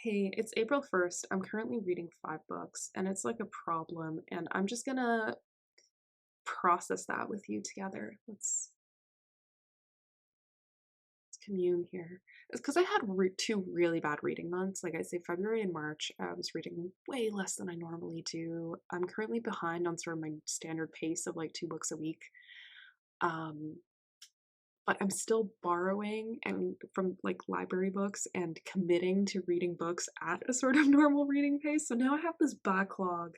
Hey, it's April 1st. I'm currently reading 5 books, and it's like a problem, and I'm just gonna process that with you together. Let's commune here. It's because I had 2 really bad reading months. Like I say, February and March, I was reading way less than I normally do. I'm currently behind on sort of my standard pace of like 2 books a week. Um, but I'm still borrowing and from like library books and committing to reading books at a sort of normal reading pace. So now I have this backlog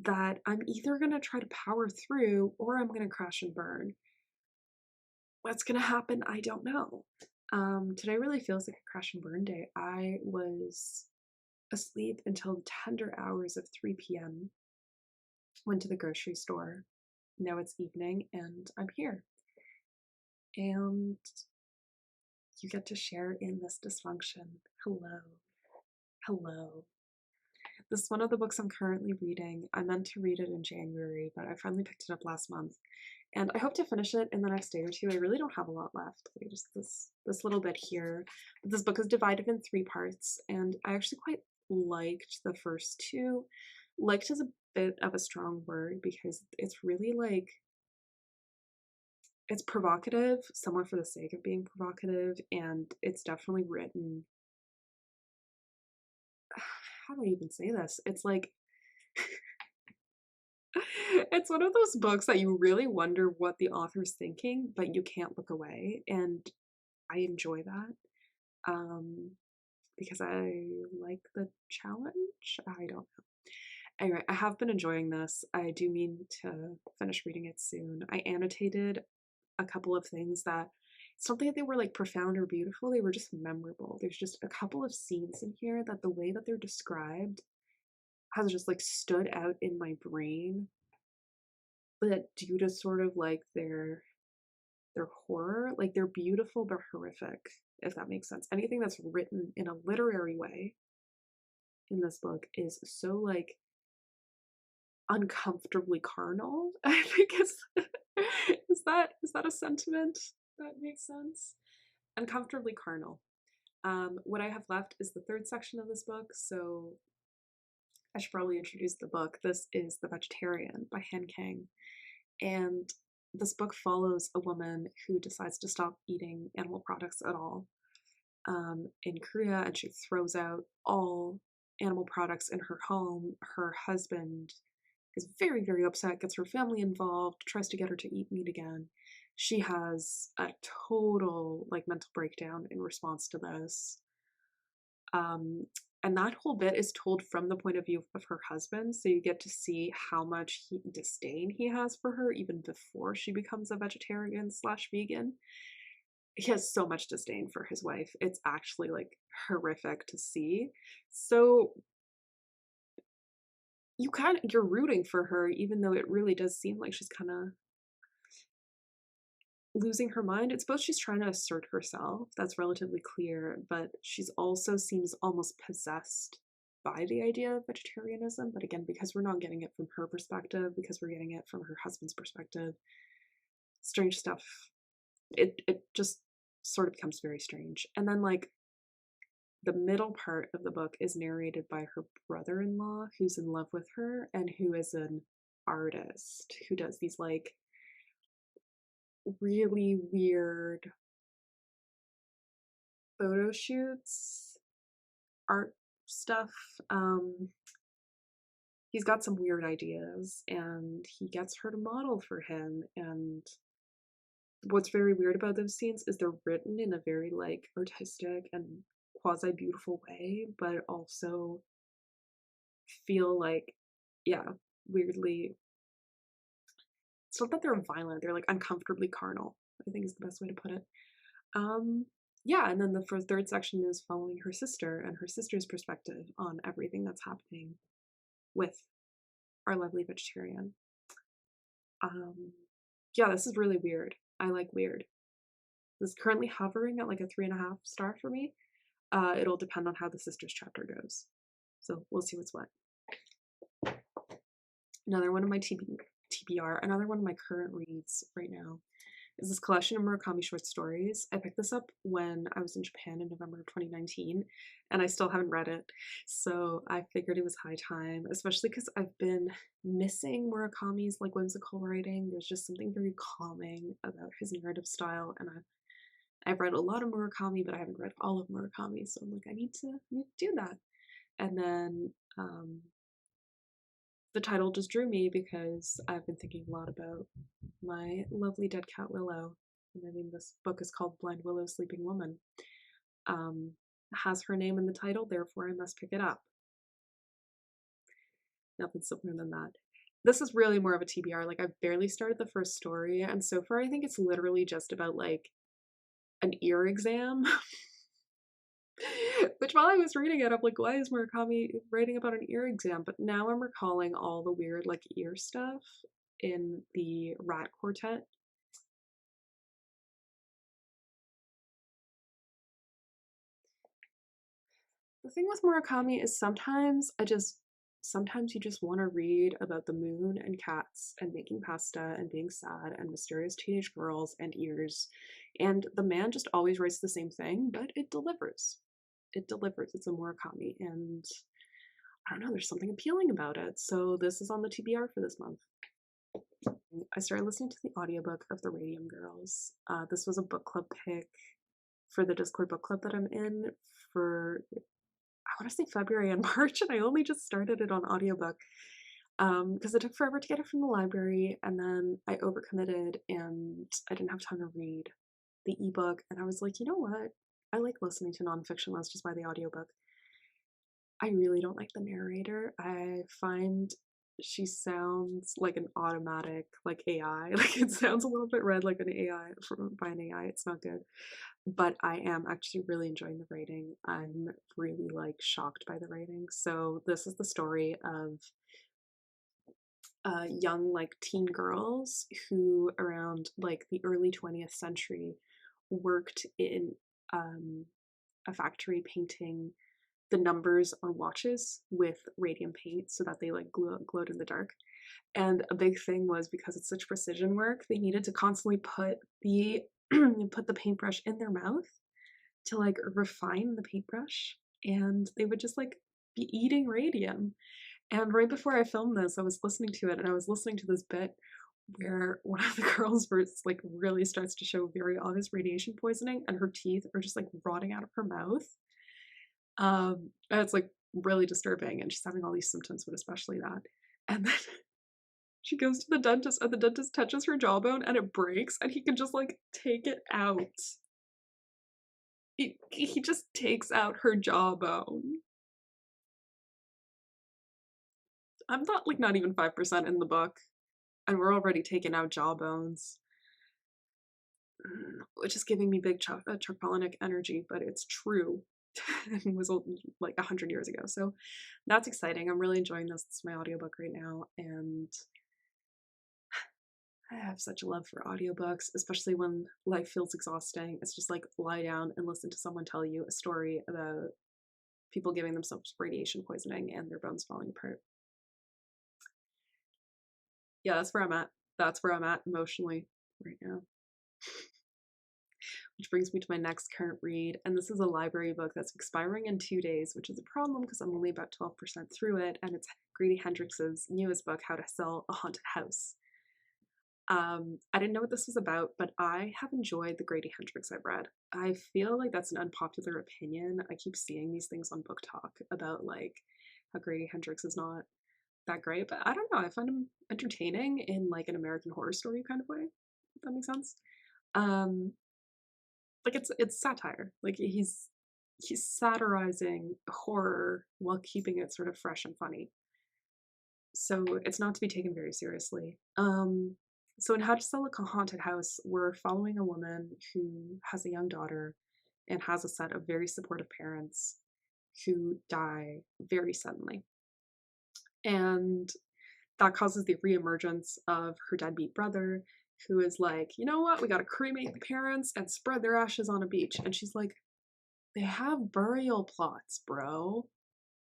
that I'm either going to try to power through or I'm going to crash and burn. What's going to happen? I don't know. Today really feels like a crash and burn day. I was asleep until the tender hours of 3 p.m., went to the grocery store. Now it's evening and I'm here. And you get to share in this dysfunction. Hello. Hello. This is one of the books I'm currently reading. I meant to read it in January, but I finally picked it up last month. And I hope to finish it in the next day or two. I really don't have a lot left. Like just this little bit here. But this book is divided in 3 parts, and I actually quite liked the first two. Liked is a bit of a strong word because it's really like it's provocative, somewhat for the sake of being provocative, and it's definitely written. How do I even say this? It's like it's one of those books that you really wonder what the author's thinking, but you can't look away, and I enjoy that um, because I like the challenge. I don't know. Anyway, I have been enjoying this. I do mean to finish reading it soon. I annotated a couple of things that it's not that they were like profound or beautiful, they were just memorable. There's just a couple of scenes in here that the way that they're described has just like stood out in my brain, but due to sort of like their horror, like they're beautiful but horrific, if that makes sense. Anything that's written in a literary way in this book is so like uncomfortably carnal. I think is that a sentiment that makes sense? Uncomfortably carnal. What I have left is the third section of this book, so I should probably introduce the book. This is The Vegetarian by Han Kang. And this book follows a woman who decides to stop eating animal products at all in Korea, and she throws out all animal products in her home. Her husband is very, very upset, gets her family involved, tries to get her to eat meat again. She has a total like mental breakdown in response to this. Um, and that whole bit is told from the point of view of her husband, so you get to see how much disdain he has for her even before she becomes a vegetarian slash vegan. He has so much disdain for his wife. It's actually like horrific to see. So you're rooting for her, even though it really does seem like she's kind of losing her mind. It's both she's trying to assert herself, that's relatively clear, but she's also seems almost possessed by the idea of vegetarianism. But again, because we're not getting it from her perspective, because we're getting it from her husband's perspective, strange stuff. It just sort of becomes very strange. And then like the middle part of the book is narrated by her brother-in-law who's in love with her and who is an artist who does these like really weird photo shoots, art stuff. He's got some weird ideas and he gets her to model for him. And what's very weird about those scenes is they're written in a very like artistic and quasi beautiful way, but also feel like, yeah, weirdly. It's not that they're violent, they're like uncomfortably carnal, I think is the best way to put it. Um, yeah, and then the third section is following her sister and her sister's perspective on everything that's happening with our lovely vegetarian. Um, yeah, this is really weird. I like weird. This is currently hovering at like a 3.5 star for me. It'll depend on how the sister's chapter goes. So we'll see what's what. Another one of my TBR, another one of my current reads right now is this collection of Murakami short stories. I picked this up when I was in Japan in November of 2019, and I still haven't read it. So I figured it was high time, especially because I've been missing Murakami's like whimsical writing. There's just something very calming about his narrative style, and I've read a lot of Murakami, but I haven't read all of Murakami, so I'm like, I need to do that. And then the title just drew me because I've been thinking a lot about my lovely dead cat Willow. And I mean, this book is called Blind Willow Sleeping Woman. Has her name in the title, therefore I must pick it up. Nothing simpler than that. This is really more of a TBR. Like, I've barely started the first story, and so far I think it's literally just about like an ear exam. Which, while I was reading it, I'm like, why is Murakami writing about an ear exam? But now I'm recalling all the weird like ear stuff in the Rat Quartet. The thing with Murakami is sometimes you just want to read about the moon and cats and making pasta and being sad and mysterious teenage girls and ears. And the man just always writes the same thing, but it delivers. It delivers. It's a Murakami, and I don't know, there's something appealing about it. So this is on the TBR for this month. I started listening to the audiobook of The Radium Girls. This was a book club pick for the Discord book club that I'm in for, I want to say February and March, and I only just started it on audiobook because it took forever to get it from the library, and then I overcommitted and I didn't have time to read the ebook, and I was like, you know what? I like listening to nonfiction. Let's just buy the audiobook. I really don't like the narrator. I find she sounds like an automatic, like AI. Like, it sounds a little bit read like an AI by an AI. It's not good. But I am actually really enjoying the writing. I'm really like shocked by the writing. So this is the story of young like teen girls who around like the early 20th century worked in a factory painting the numbers on watches with radium paint so that they like glowed in the dark. And a big thing was, because it's such precision work, they needed to constantly put the put the paintbrush in their mouth to like refine the paintbrush, and they would just like be eating radium. And right before I filmed this, I was listening to it, and I was listening to this bit where one of the girls was like really starts to show very obvious radiation poisoning, and her teeth are just like rotting out of her mouth. And it's like really disturbing, and she's having all these symptoms, but especially that. And then she goes to the dentist, and the dentist touches her jawbone and it breaks, and he can just like take it out. He just takes out her jawbone. I'm not even 5% in the book, and we're already taking out jawbones, which is giving me big Chuck Palahniuk energy, but it's true. It was like 100 years ago, so that's exciting. I'm really enjoying this. It's my audiobook right now, and I have such a love for audiobooks, especially when life feels exhausting. It's just like lie down and listen to someone tell you a story about people giving themselves radiation poisoning and their bones falling apart. Yeah, that's where I'm at. That's where I'm at emotionally right now. Which brings me to my next current read, and this is a library book that's expiring in 2 days, which is a problem because I'm only about 12% through it, and it's Grady Hendrix's newest book, How to Sell a Haunted House. I didn't know what this was about, but I have enjoyed the Grady Hendrix I've read. I feel like that's an unpopular opinion. I keep seeing these things on Book Talk about like how Grady Hendrix is not that great, but I don't know. I find him entertaining in like an American Horror Story kind of way, if that makes sense. Like it's satire. Like he's satirizing horror while keeping it sort of fresh and funny. So it's not to be taken very seriously. So in How to Sell a Haunted House, we're following a woman who has a young daughter and has a set of very supportive parents who die very suddenly. And that causes the reemergence of her deadbeat brother, who is like, you know what, we gotta cremate the parents and spread their ashes on a beach. And she's like, they have burial plots, bro.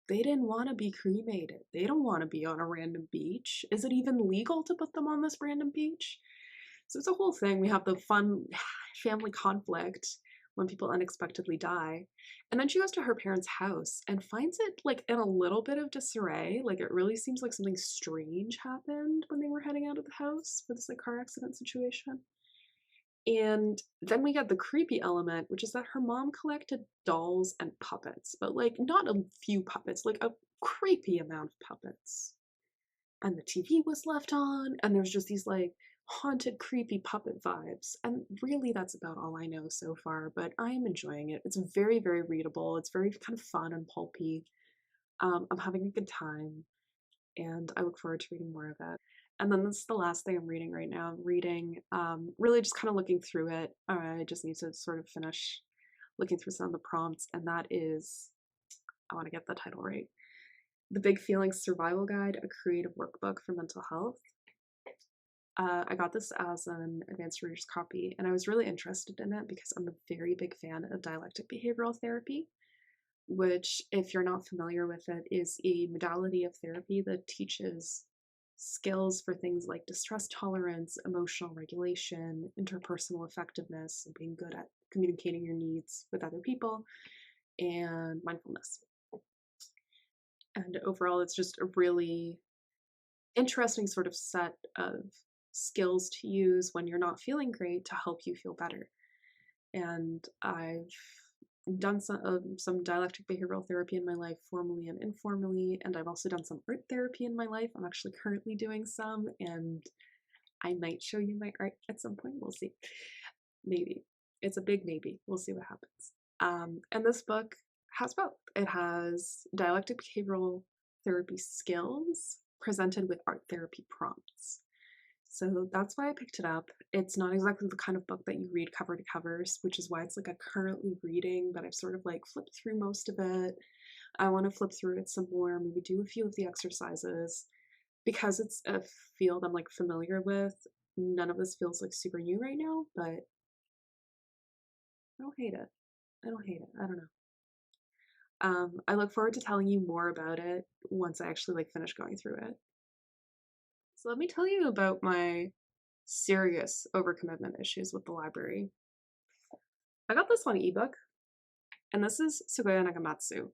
They didn't want to be cremated. They don't want to be on a random beach. Is it even legal to put them on this random beach? So it's a whole thing. We have the fun family conflict when people unexpectedly die. And then she goes to her parents' house and finds it like in a little bit of disarray. Like it really seems like something strange happened when they were heading out of the house for this like car accident situation. And then we get the creepy element, which is that her mom collected dolls and puppets, but like not a few puppets, like a creepy amount of puppets. And the TV was left on, and there's just these like haunted, creepy puppet vibes. And really, that's about all I know so far, but I am enjoying it. It's very, very readable. It's very kind of fun and pulpy. I'm having a good time, and I look forward to reading more of it. And then this is the last thing I'm reading right now. I'm reading, really just kind of looking through it. I just need to sort of finish looking through some of the prompts, and that is, I want to get the title right, The Big Feelings Survival Guide, a creative workbook for mental health. I got this as an advanced reader's copy, and I was really interested in it because I'm a very big fan of dialectic behavioral therapy, which, if you're not familiar with it, is a modality of therapy that teaches skills for things like distress tolerance, emotional regulation, interpersonal effectiveness, and being good at communicating your needs with other people, and mindfulness. And overall, it's just a really interesting sort of set of skills to use when you're not feeling great to help you feel better. And I've done some dialectic behavioral therapy in my life, formally and informally, and I've also done some art therapy in my life. I'm actually currently doing some, and I might show you my art at some point. We'll see. Maybe. It's a big maybe. We'll see what happens. And this book has both. It has dialectic behavioral therapy skills presented with art therapy prompts. So that's why I picked it up. It's not exactly the kind of book that you read cover to covers, which is why it's like a currently reading, but I've sort of like flipped through most of it. I want to flip through it some more, maybe do a few of the exercises. Because it's a field I'm like familiar with, none of this feels like super new right now, but I don't hate it. I don't hate it. I don't know. I look forward to telling you more about it once I actually like finish going through it. So let me tell you about my serious overcommitment issues with the library. I got this on ebook, and this is Sugoya Nagamatsu,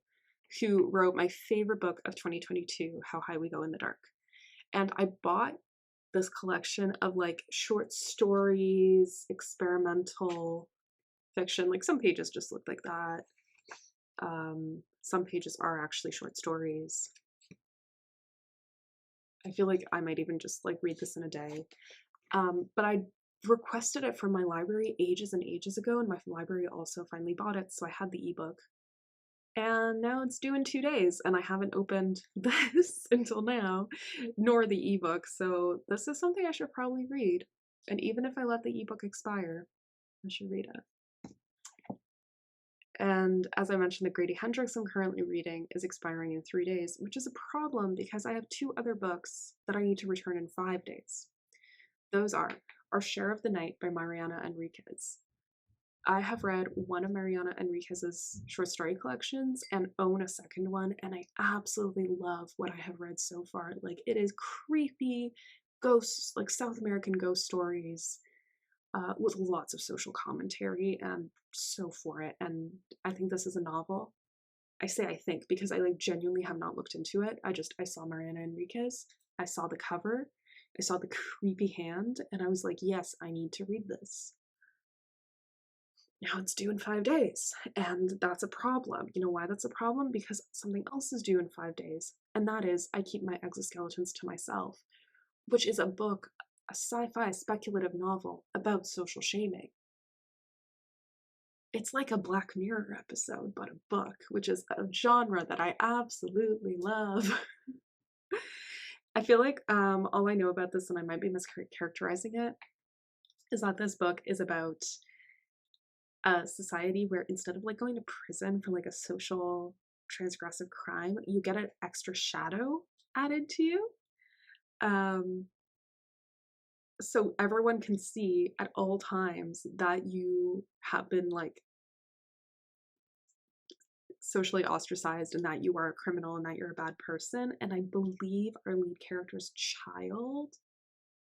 who wrote my favorite book of 2022, How High We Go in the Dark. And I bought this collection of like short stories, experimental fiction. Like some pages just look like that. Some pages are actually short stories. I feel like I might even just like read this in a day. But I requested it from my library ages and ages ago, and my library also finally bought it, so I had the ebook. And now it's due in 2 days, and I haven't opened this until now, nor the ebook, so this is something I should probably read. And even if I let the ebook expire, I should read it. And as I mentioned, the Grady Hendrix I'm currently reading is expiring in 3 days, which is a problem because I have 2 other books that I need to return in 5 days. Those are Our Share of the Night by Mariana Enriquez. I have read one of Mariana Enriquez's short story collections and own a second one, and I absolutely love what I have read so far. Like, it is creepy ghosts, like South American ghost stories, with lots of social commentary, and so for it. And I think this is a novel. I say I think because I like genuinely have not looked into it. I saw Mariana Enriquez, I saw the cover, I saw the creepy hand, and I was like, yes, I need to read this. Now it's due in 5 days, and that's a problem. You know why that's a problem? Because something else is due in 5 days, and that is I Keep My Exoskeletons to Myself, which is a book, a sci-fi speculative novel about social shaming. It's like a Black Mirror episode, but a book, which is a genre that I absolutely love. I feel like all I know about this, and I might be mischaracterizing it, is that this book is about a society where instead of like going to prison for like a social transgressive crime, you get an extra shadow added to you. So everyone can see at all times that you have been like socially ostracized and that you are a criminal and that you're a bad person. And I believe our lead character's child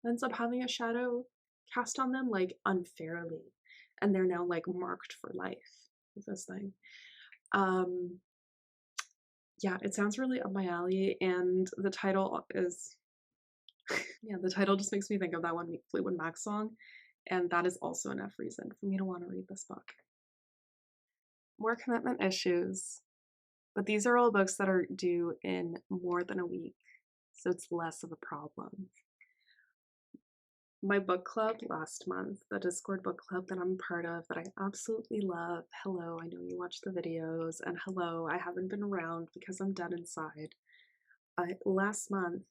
ends up having a shadow cast on them like unfairly, and they're now like marked for life with this thing. Um, yeah, it sounds really up my alley, and the title is yeah, the title just makes me think of that one Fleetwood Mac song, and that is also enough reason for me to want to read this book. More commitment issues, but these are all books that are due in more than a week, so it's less of a problem. My book club last month, the Discord book club that I'm part of, that I absolutely love. Hello, I know you watch the videos, and hello, I haven't been around because I'm dead inside. Last month,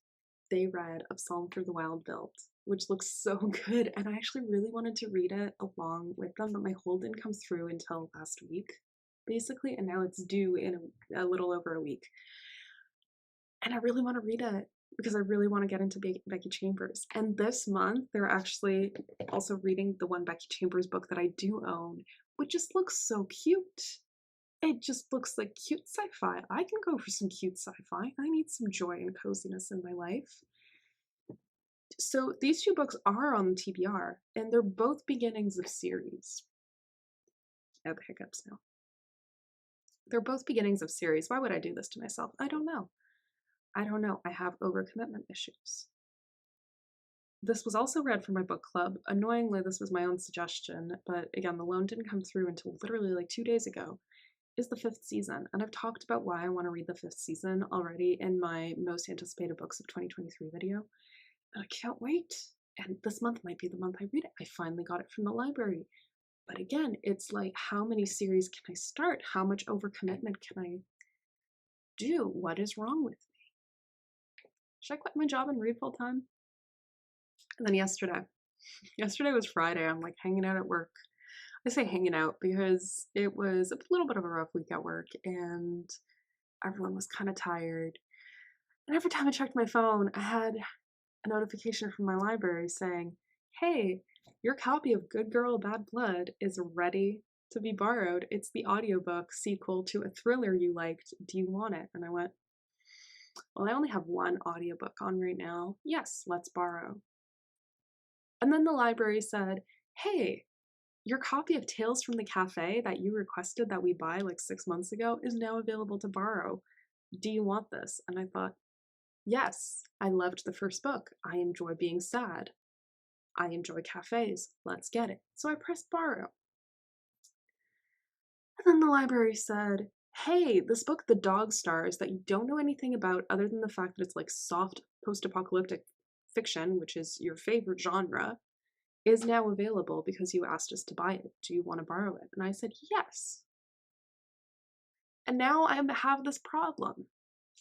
they read Of Psalm Through the Wild Built, which looks so good, and I actually really wanted to read it along with them, but my hold didn't come through until last week, basically, and now it's due in a little over a week. And I really want to read it because I really want to get into Becky Chambers. And this month, they're actually also reading the one Becky Chambers book that I do own, which just looks so cute. It just looks like cute sci-fi. I can go for some cute sci-fi. I need some joy and coziness in my life. So these two books are on the TBR, and they're both beginnings of series. I have hiccups now. They're both beginnings of series. Why would I do this to myself? I don't know. I don't know. I have overcommitment issues. This was also read for my book club. Annoyingly, this was my own suggestion, but again, the loan didn't come through until literally like 2 days ago, is the 5th season. And I've talked about why I want to read the 5th season already in my most anticipated books of 2023 video. And I can't wait. And this month might be the month I read it. I finally got it from the library. But again, it's like, how many series can I start? How much overcommitment can I do? What is wrong with me? Should I quit my job and read full time? And then yesterday was Friday. I'm like hanging out at work. I say hanging out because it was a little bit of a rough week at work and everyone was kind of tired. And every time I checked my phone, I had a notification from my library saying, hey, your copy of Good Girl, Bad Blood is ready to be borrowed. It's the audiobook sequel to a thriller you liked. Do you want it? And I went, well, I only have one audiobook on right now. Yes, let's borrow. And then the library said, hey, your copy of Tales from the Cafe that you requested that we buy like 6 months ago is now available to borrow. Do you want this? And I thought, yes, I loved the first book. I enjoy being sad. I enjoy cafes. Let's get it. So I pressed borrow. And then the library said, hey, this book, The Dog Stars, that you don't know anything about other than the fact that it's like soft post-apocalyptic fiction, which is your favorite genre, is now available because you asked us to buy it. Do you want to borrow it? And I said, yes. And now I have this problem.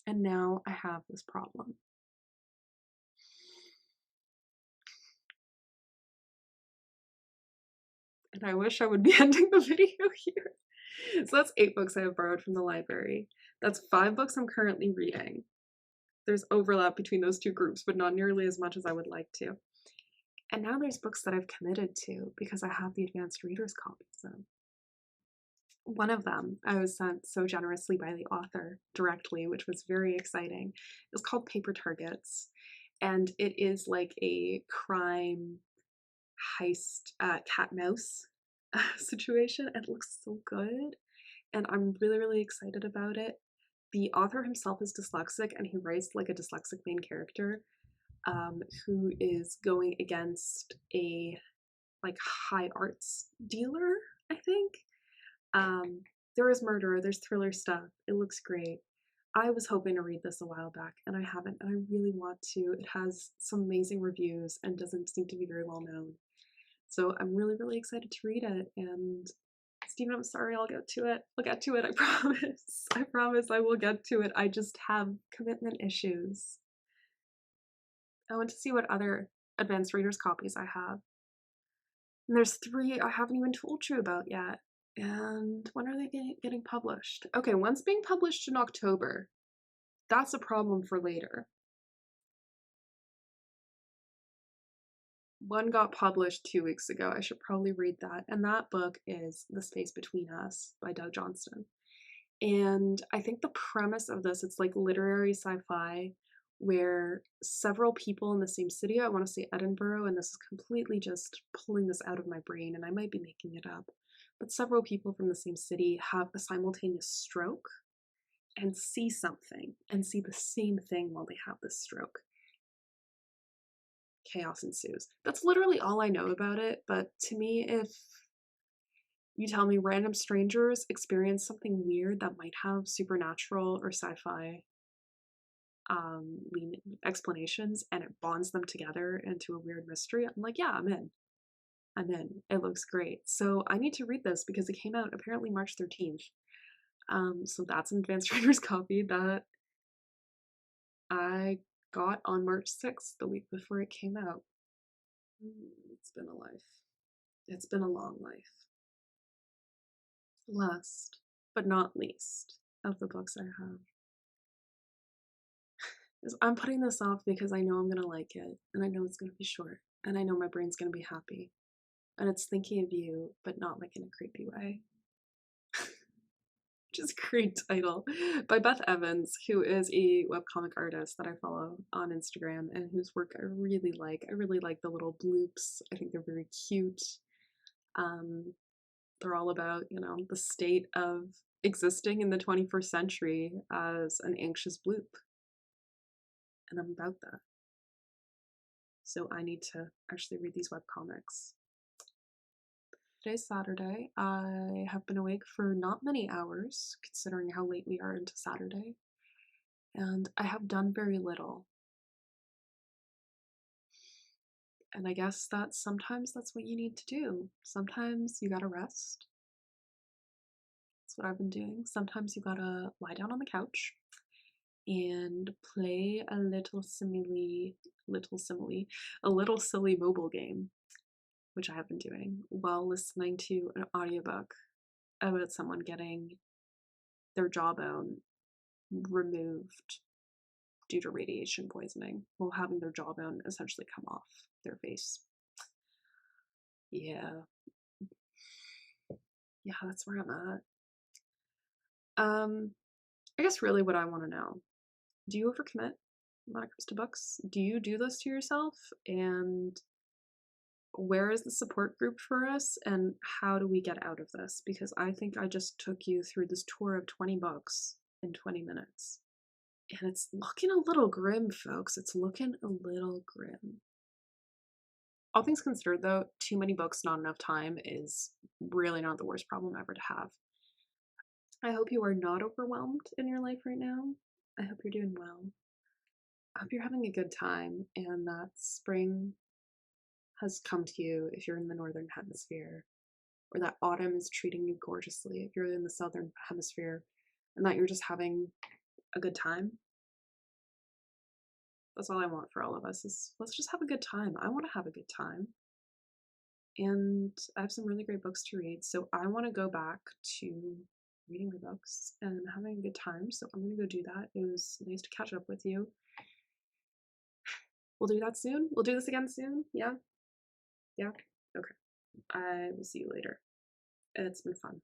And now I have this problem. And I wish I would be ending the video here. So that's 8 books I have borrowed from the library. That's 5 books I'm currently reading. There's overlap between those two groups, but not nearly as much as I would like to. And now there's books that I've committed to because I have the advanced reader's copies of them. One of them I was sent so generously by the author directly, which was very exciting. It's called Paper Targets, and it is like a crime heist cat-mouse situation. It looks so good, and I'm really, really excited about it. The author himself is dyslexic, and he writes like a dyslexic main character who is going against a like high arts dealer, I think. There is murder, there's thriller stuff. It looks great. I was hoping to read this a while back, and I haven't, and I really want to. It has some amazing reviews and doesn't seem to be very well known. So I'm really, really excited to read it, and Stephen, I'm sorry, I'll get to it. I'll get to it, I promise. I promise I will get to it. I just have commitment issues. I want to see what other advanced readers copies I have. And there's 3 I haven't even told you about yet. And when are they getting published? Okay, one's being published in October. That's a problem for later. One got published 2 weeks ago. I should probably read that. And that book is The Space Between Us by Doug Johnston. And I think the premise of this, it's like literary sci-fi where several people in the same city, I want to say Edinburgh, and this is completely just pulling this out of my brain, and I might be making it up, but several people from the same city have a simultaneous stroke and see something and see the same thing while they have this stroke. Chaos ensues. That's literally all I know about it, but to me, if you tell me random strangers experience something weird that might have supernatural or sci-fi explanations and it bonds them together into a weird mystery, I'm like, yeah, I'm in. I'm in. It looks great. So I need to read this because it came out apparently March 13th. So that's an advanced reader's copy that I got on March 6th, the week before it came out. It's been a life. It's been a long life. Last, but not least, of the books I have is I'm putting this off because I know I'm gonna like it, and I know it's gonna be short, and I know my brain's gonna be happy. And it's Thinking of You, but not like in a creepy way. Which is a great title. By Beth Evans, who is a webcomic artist that I follow on Instagram and whose work I really like. I really like the little bloops. I think they're very cute. They're all about, the state of existing in the 21st century as an anxious bloop. And I'm about that. So I need to actually read these webcomics. Today's Saturday. I have been awake for not many hours, considering how late we are into Saturday. And I have done very little. And I guess that sometimes that's what you need to do. Sometimes you gotta rest. That's what I've been doing. Sometimes you gotta lie down on the couch and play a little silly mobile game, which I have been doing while listening to an audiobook about someone getting their jawbone removed due to radiation poisoning, while having their jawbone essentially come off their face. Yeah, that's where I'm at. I guess really what I want to know, do you overcommit when it comes to books? Do you do this to yourself? And where is the support group for us? And how do we get out of this? Because I think I just took you through this tour of 20 books in 20 minutes. And it's looking a little grim, folks. It's looking a little grim. All things considered, though, too many books, not enough time is really not the worst problem ever to have. I hope you are not overwhelmed in your life right now. I hope you're doing well. I hope you're having a good time and that spring has come to you if you're in the northern hemisphere, or that autumn is treating you gorgeously if you're in the southern hemisphere, and that you're just having a good time. That's all I want for all of us, is let's just have a good time. I want to have a good time. And I have some really great books to read, so I want to go back to reading my books and having a good time, so I'm going to go do that. It was nice to catch up with you. We'll do that soon. We'll do this again soon. Yeah? Okay. I will see you later. It's been fun.